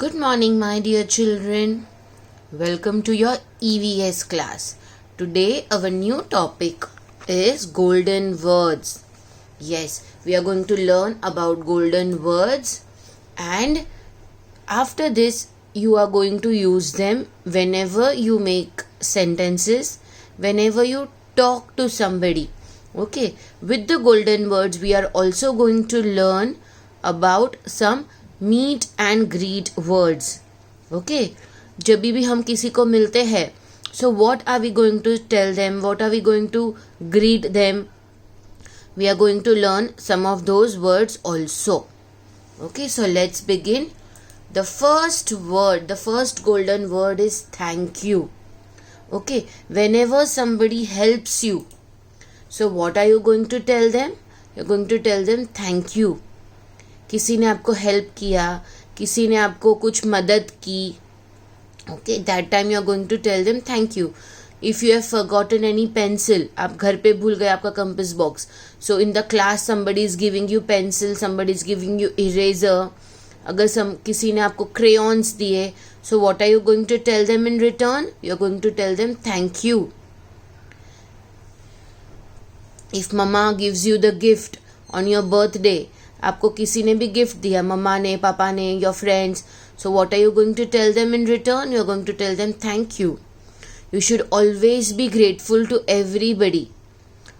Good morning, my dear children. Welcome to your EVS class. Today, our new topic is golden words. Yes, we are going to learn about golden words, and after this, you are going to use them whenever you make sentences, whenever you talk to somebody. Okay, with the golden words, we are also going to learn about some meet and greet words. Okay, जब भी हम किसी को मिलते हैं, so what are we going to tell them, what are we going to greet them, we are going to learn some of those words also. Okay, so let's begin. The first word, the first golden word is thank you. Okay, whenever somebody helps you, so what are you going to tell them? You're going to tell them thank you. किसी ने आपको help किया, किसी ने आपको कुछ मदद की, okay, that time you are going to tell them thank you. If you have forgotten any pencil, आप घर पे भूल गए आपका compass box, so in the class somebody is giving you pencil, somebody is giving you eraser. अगर किसी ने आपको क्रेयॉन्स दिए, so what are you going to tell them in return? You are going to tell them thank you. If mama gives you the gift on your birthday, आपको किसी ने भी gift दिया, मम्मा ने, पापा ने, your friends, so what are you going to tell them in return? You are going to tell them thank you. You should always be grateful to everybody.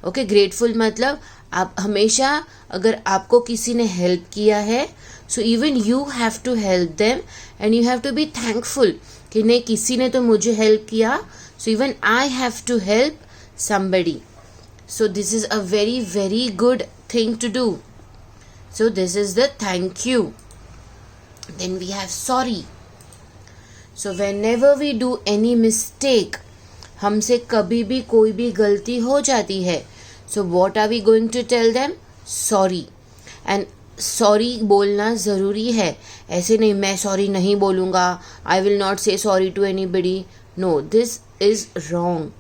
Okay, grateful मतलब आप हमेशा, अगर आपको किसी ने हेल्प किया है, so even you have to help them and you have to be thankful कि नहीं, किसी ने तो मुझे हेल्प किया, so even I have to help somebody. So this is a very very good thing to do. So this is the thank you. Then we have sorry. So whenever we do any mistake, हमसे कभी भी कोई भी गलती हो जाती है, so what are we going to tell them? Sorry. And sorry बोलना ज़रूरी है. ऐसे नहीं, मैं sorry नहीं बोलूँगा, I will not say sorry to anybody. No, this is wrong.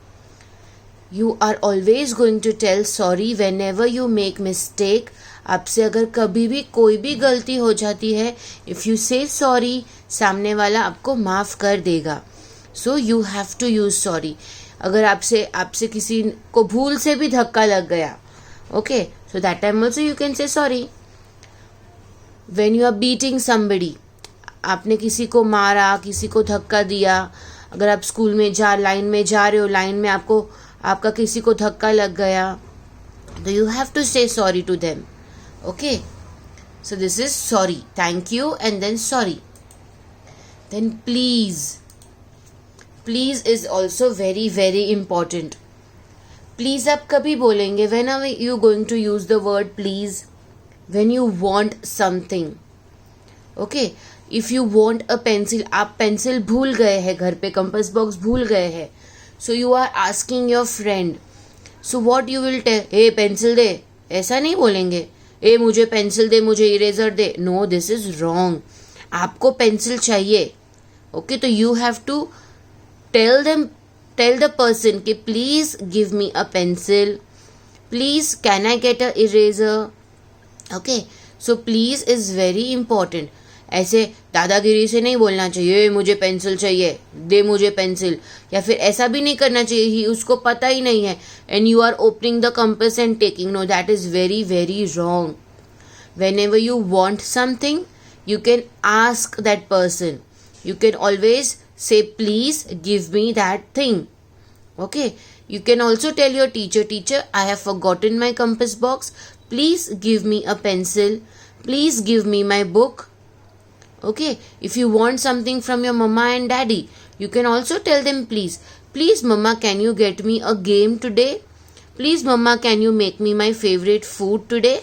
You are always going to tell sorry whenever you make mistake. आपसे अगर कभी भी कोई भी गलती हो जाती है, इफ़ यू से सॉरी, सामने वाला आपको माफ़ कर देगा. So you have to use sorry. अगर आपसे किसी को भूल से भी धक्का लग गया, okay, so that time also you can say sorry. When you are beating somebody, आपने किसी को मारा, किसी को धक्का दिया, अगर आप स्कूल में लाइन में जा रहे हो, लाइन में आपका किसी को धक्का लग गया, तो you have to say sorry to them. Okay, so this is sorry, thank you, and then sorry. Then please. Please is also very very important. Please आप कभी बोलेंगे, when are you going to use the word please? When you want something. Okay, if you want a pencil, आप pencil भूल गए हैं घर पे, compass box भूल गए हैं, so you are asking your friend, so what you will tell? hey pencil दे, ऐसा नहीं बोलेंगे, ए मुझे पेंसिल दे, मुझे इरेजर दे. No, this is wrong. आपको पेंसिल चाहिए, ओके, तो you have to tell the person कि please give me a pencil, please can I get a eraser. Okay, so please is very important. ऐसे दादागिरी से नहीं बोलना चाहिए, मुझे पेंसिल चाहिए, दे मुझे पेंसिल, या फिर ऐसा भी नहीं करना चाहिए, उसको पता ही नहीं है and you are opening the compass and taking. No, that is very very wrong. Whenever you want something, you can ask that person. You can always say, please give me that thing. Okay, you can also tell your teacher, I have forgotten my compass box, please give me a pencil, please give me my book. Okay, if you want something from your mama and daddy, you can also tell them, please mama, can you get me a game today? Please mama, can you make me my favorite food today?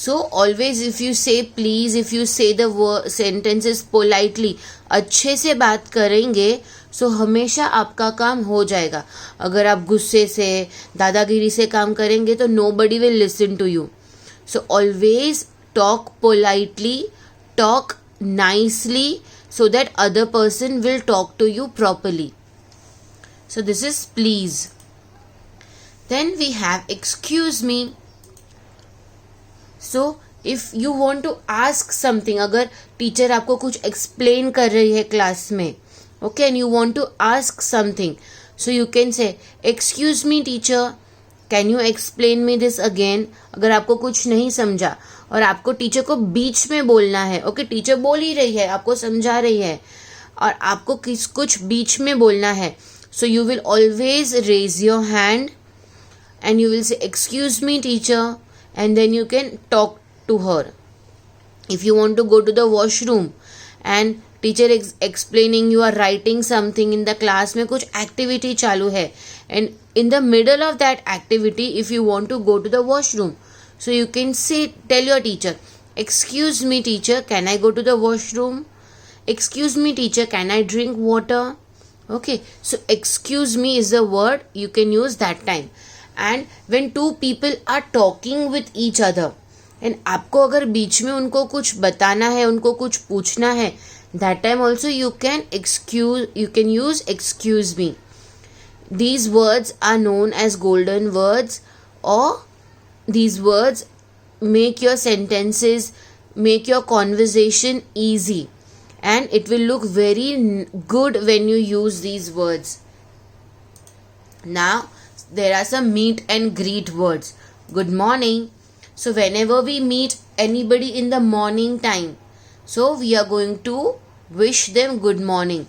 So always if you say please, if you say the sentences politely, अच्छे से बात करेंगे, सो हमेशा आपका काम हो जाएगा. अगर आप गुस्से से, दादागिरी से काम करेंगे, तो nobody will listen to you. So always talk politely, talk nicely, so that other person will talk to you properly. So this is please. Then we have excuse me. So if you want to ask something, अगर teacher आपको कुछ explain कर रही है class में, okay, and you want to ask something, so you can say excuse me teacher, can you explain me this again. अगर आपको कुछ नहीं समझा और आपको टीचर को बीच में बोलना है, ओके, टीचर बोल ही रही है, आपको समझा रही है और आपको कुछ बीच में बोलना है, so you will always raise your hand and you will say excuse me teacher, and then you can talk to her. If you want to go to the washroom and teacher explaining, you are writing something in the class में कुछ activity चालू है, and in the middle of that activity if you want to go to the washroom, so you can say, tell your teacher, excuse me teacher, can I go to the washroom, excuse me teacher, can I drink water. Okay, so excuse me is the word you can use that time. And when two people are talking with each other, and आपको अगर बीच में उनको कुछ बताना है, उनको कुछ पूछना है, that time also you can use excuse me. These words are known as golden words, or these words make your sentences, make your conversation easy, and it will look very good when you use these words. Now there are some meet and greet words. Good morning. So whenever we meet anybody in the morning time, so we are going to wish them good morning.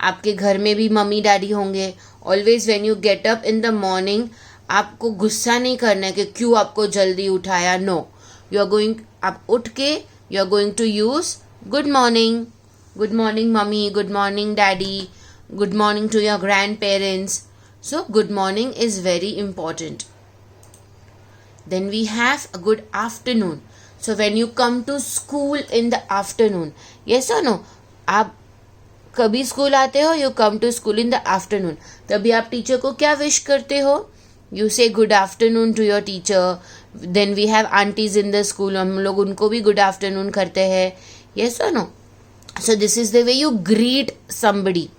आपके घर में भी mummy daddy होंगे. Always when you get up in the morning, आपको गुस्सा नहीं करना है कि क्यों आपको जल्दी उठाया. No, आप उठ के you are going to use good morning. Good morning mummy, good morning daddy, good morning to your grandparents. So good morning is very important. Then we have a good afternoon. So when you come to school in the afternoon, yes or no, आप कभी school आते हो, you come to school in the afternoon, तभी आप teacher को क्या wish करते हो? You say good afternoon to your teacher. Then we have aunties in the school, हम लोग उनको भी good afternoon करते हैं. Yes or no? So this is the way you greet somebody.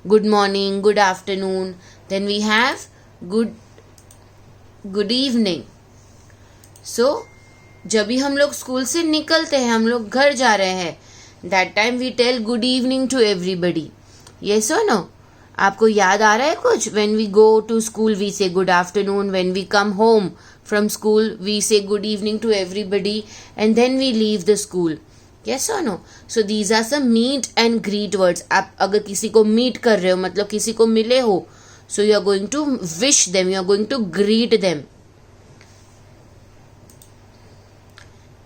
Good morning, good afternoon. Then we have good evening. So जब भी हम लोग स्कूल से निकलते हैं, हम लोग घर जा रहे हैं, that time we tell good evening to everybody. Yes or no? आपको याद आ रहा है कुछ? When we go to school we say good afternoon. When we come home from school we say good evening to everybody, and then we leave the school. Yes or no? So these are some meet and greet words. आप अगर किसी को meet कर रहे हो, मतलब किसी को मिले हो, so you are going to wish them, you are going to greet them.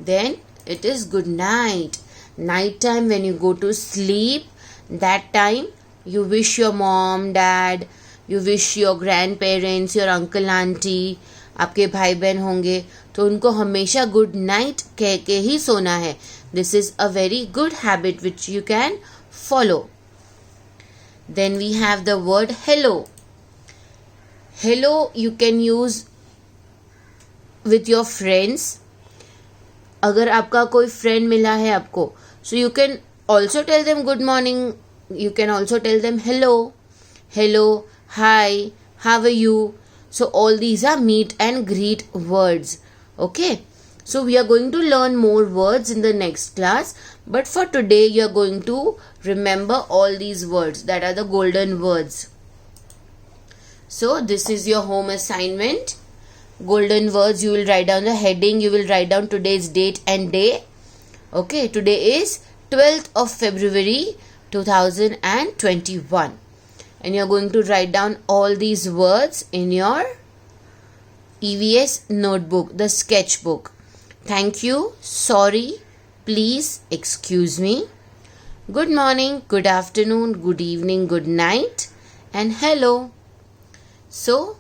Then it is good night. Night time, when you go to sleep, that time you wish your mom, dad, you wish your grandparents, your uncle, auntie, आपके भाई बहन होंगे तो उनको हमेशा good night कह के ही सोना है. This is a very good habit which you can follow. Then we have the word hello. Hello you can use with your friends. अगर आपका कोई friend मिला है आपको, so you can also tell them good morning. You can also tell them hello, hi, how are you. So all these are meet and greet words. Okay, so we are going to learn more words in the next class, but for today you are going to remember all these words that are the golden words. So this is your home assignment. Golden words, you will write down the heading, you will write down today's date and day. Okay, today is 12th of February 2021, and you are going to write down all these words in your EVS notebook, the sketchbook. Thank you, sorry, please, excuse me, good morning, good afternoon, good evening, good night, and hello. So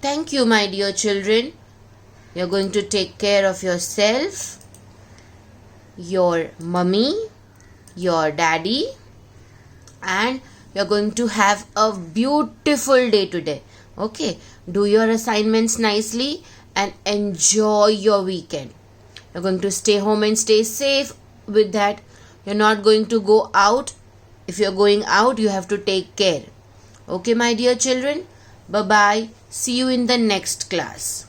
thank you my dear children. You're going to take care of yourself, your mummy, your daddy, and you're going to have a beautiful day today. Okay, do your assignments nicely and enjoy your weekend. You're going to stay home and stay safe with that. You're not going to go out. If you're going out, you have to take care. Okay, my dear children, bye bye. See you in the next class.